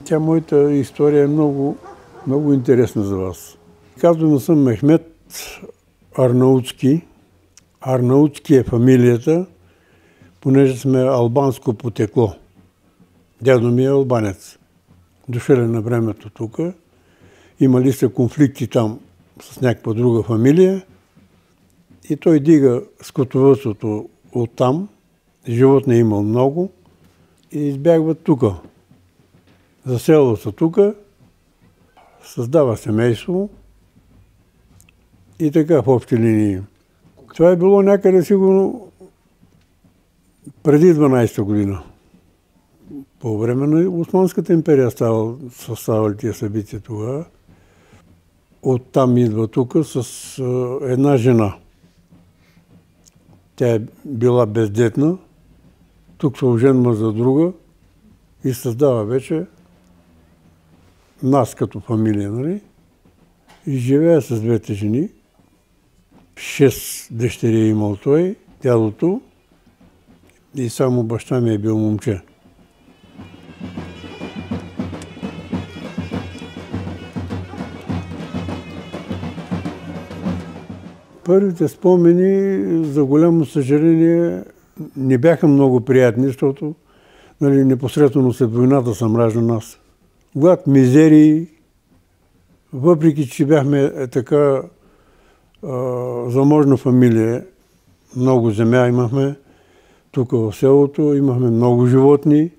Тя моята история е много, много интересна за вас. Казвам съм Мехмед Арнаутски. Арнаутски е фамилията, понеже сме албанско потекло. Дядо ми е албанец. Дошъл е на времето тук. Имали са конфликти там с някаква друга фамилия. И той дига скотовъдството оттам. Животни е имал много. И избягва тук. Заселва се тук. Създава семейство. И така в общи линии. Това е било някъде сигурно преди 12-та година. По време на Османската империя са ставали тия събития тогава. Оттам идва тук с една жена. Тя е била бездетна. Тук се оженва за друга и създава вече нас като фамилия, нали? И живее с двете жени. 6 дъщери е имал той, дядото, и само баща ми е бил момче. Първите спомени, за голямо съжаление, не бяха много приятни, защото непосредствено след войната съм раждан аз. Глад, мизерии, въпреки че бяхме така заможна фамилия, много земя имахме, тук в селото имахме много животни,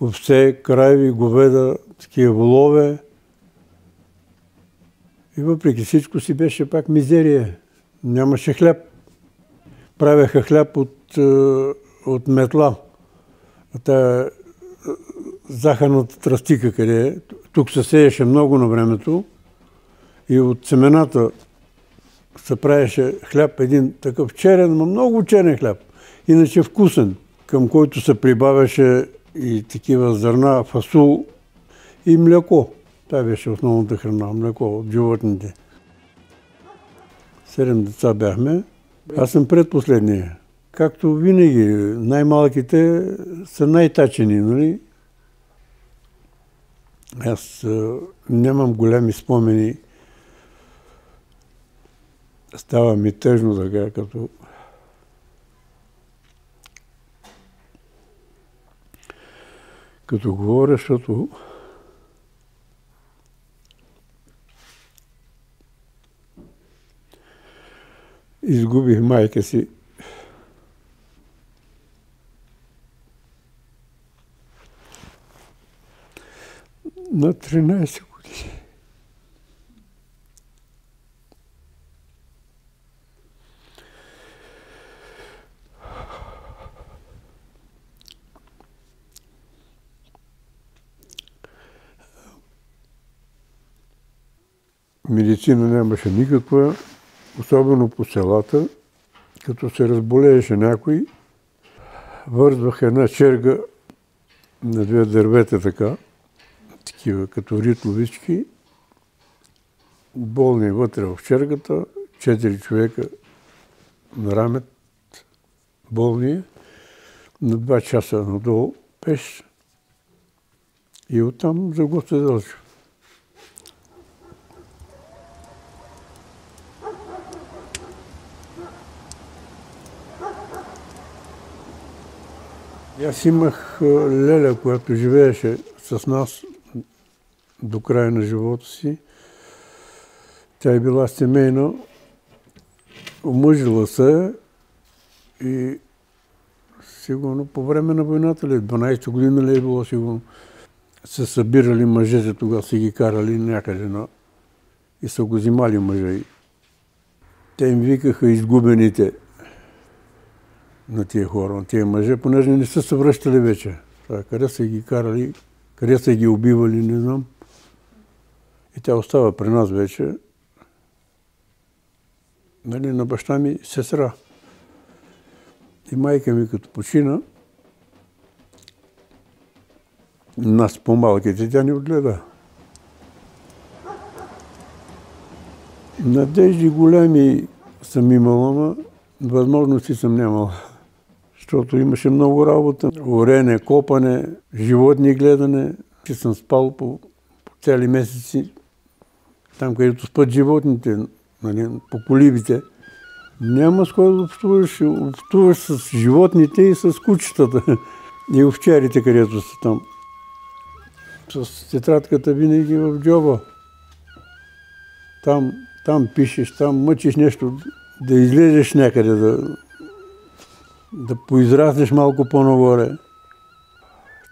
овце, крави, говеда, такива волове. И въпреки всичко си беше пак мизерия. Нямаше хляб. Правеха хляб от метла. Тая захарната тръстика, къде е. Тук се сееше много на времето и от семената се правеше хляб, един такъв черен, но много черен хляб. Иначе вкусен, към който се прибавяше и такива зърна, фасул и млеко. Това беше основната храна, млеко от животните. 7 деца бяхме. Аз съм предпоследния. Както винаги, най-малките са най-тачени, нали? Аз нямам големи спомени. Става ми тъжно така, като говоря, защото изгубих майка си. На 13 години. Медицина нямаше никаква, особено по селата. Като се разболееше някой, вързвах една черга на 2 дървета така, такива като ритловички, болни вътре в чергата, 4 човека на рамет, болни, на 2 часа надолу пеш и оттам за Гоце Делчев. Аз имах леля, която живееше с нас до края на живота си. Тя е била семейна, омъжила се и сигурно по време на войната ли, 12-та година ли е било сигурно, се събирали мъжете, тогава са ги карали някъде и са го взимали мъжа. Те им викаха изгубените на тия хора, на тия мъже, понеже не са се връщали вече. Къде са ги карали, къде са ги убивали, не знам. И тя остава при нас вече. На баща ми сестра. И майка ми като почина, нас по-малките, тя ни отгледа. Надежди големи съм имала, но възможности съм нямала. Защото имаше много работа.Орене, копане, животни гледане. че съм спал по цели месеци, там където спят животните, нали, по колибите. Няма с кой да общуваш. Общуваш с животните и с кучетата. И овчарите, където са там. С тетрадката винаги в джоба. Там пишеш, там мъчиш нещо, да излезеш някъде, да поизраснеш малко по-нагоре.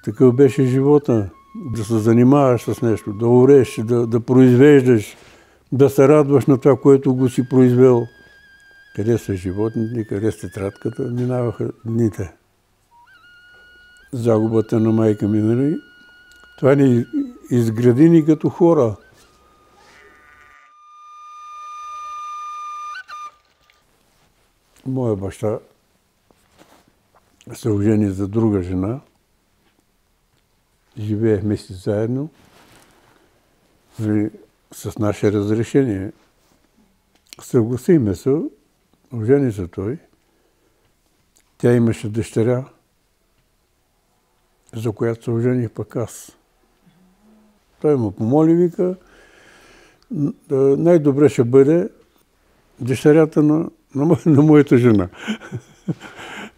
Такъв беше живота. Да се занимаваш с нещо, да ореш, да произвеждаш, да се радваш на това, което го си произвел. Къде са животните, къде с тетрадката, минаваха дните. Загубата на майка ми, нали? Това ни изгради ни като хора. Моя баща се ожени за друга жена. Живеехме си заедно. С наше разрешение. Съгласиме се, ожени се той. Тя имаше дъщеря, за която се ожених пък аз. Той му помоли, вика, най-добре ще бъде дъщерята на моята жена.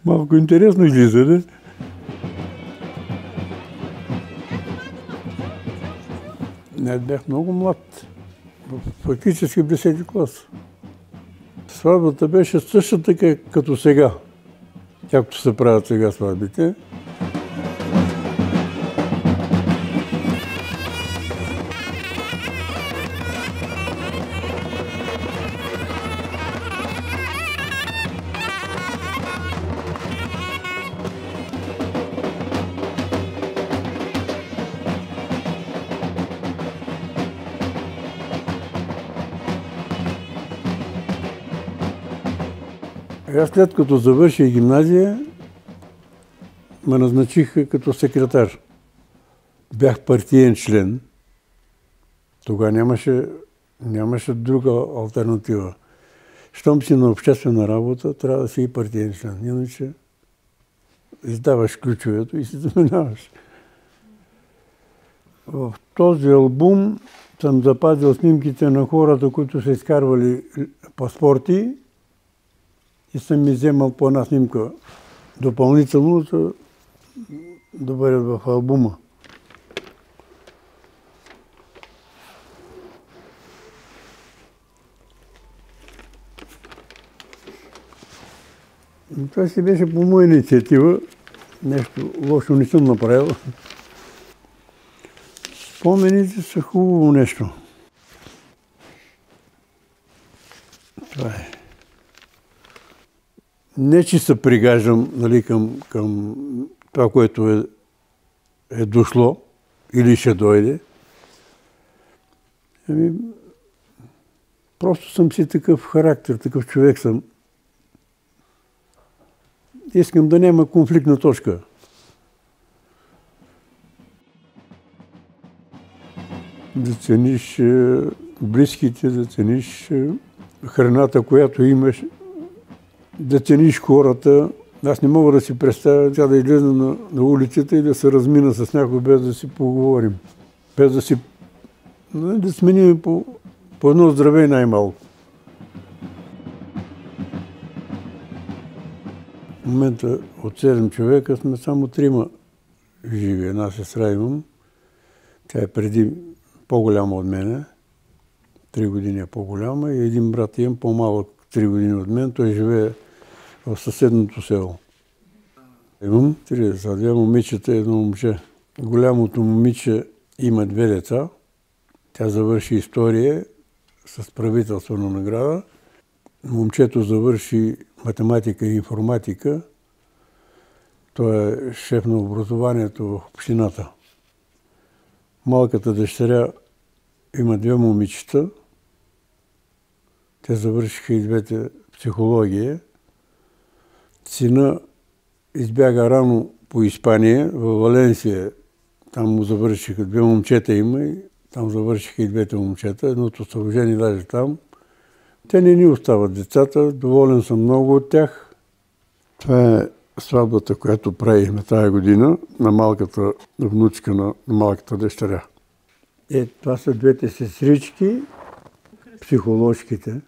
Малко интересно излиза, не? Не, бях много млад. Фактически в 10-ти клас. Сватбата беше същата като сега, както се правят сега сватбите. Аз след като завърших гимназия, ме назначиха като секретар. Бях партиен член. Тогава нямаше друга алтернатива. Щом си на обществена работа, трябва да си и партиен член. Иначе издаваш ключовето и си заминаваш. В този албум съм запазил снимките на хората, които са изкарвали паспорти, и съм ми вземал по една снимка допълнително, да бъдат в албума. Това си беше по моя инициатива. Нещо лошо не съм направил. Спомените са хубаво нещо. Това е. Не, че се пригаждам, нали, към това, което е дошло или ще дойде. Просто съм си такъв характер, такъв човек съм. Искам да няма конфликтна точка. Да цениш близките, да цениш храната, която имаш, да цениш хората. Аз не мога да си представя тя да излезна на улицата и да се размина с някой, без да си поговорим. Без да сменим по едно здраве най-малко. В момента от 7 човека сме само 3 живи. Една сестра имам. Тя е преди по-голяма от мене. 3 години е по-голяма. И един брат имам по-малък 3 години от мен. Той живее в съседното село. Имам 3 деца, 2 момичета и 1 момче. Голямото момиче има 2 деца. Тя завърши история с правителствена награда. Момчето завърши математика и информатика. Той е шеф на образованието в общината. Малката дъщеря има 2 момичета. Те завършиха и двете психология. Сина избяга рано по Испания, в Валенсия. Там му завършиха 2 момчета има и там завършиха и 2 момчета. Едното се ожени даже там. Те не ни остават децата, доволен съм много от тях. Това е сватбата, която правихме тая година на малката внучка на малката дъщеря. Това са двете сестрички, психоложките.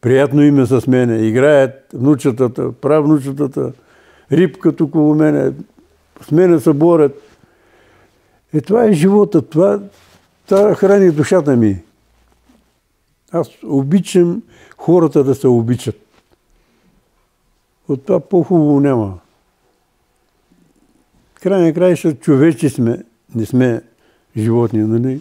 Приятно име с мене. Играят внучетата, правнучетата, рибката около мене, с мене се борят. Това е живота, това храни душата ми. Аз обичам хората да се обичат. От това по-хубаво няма. Край на краища човечи сме, не сме животни, нали?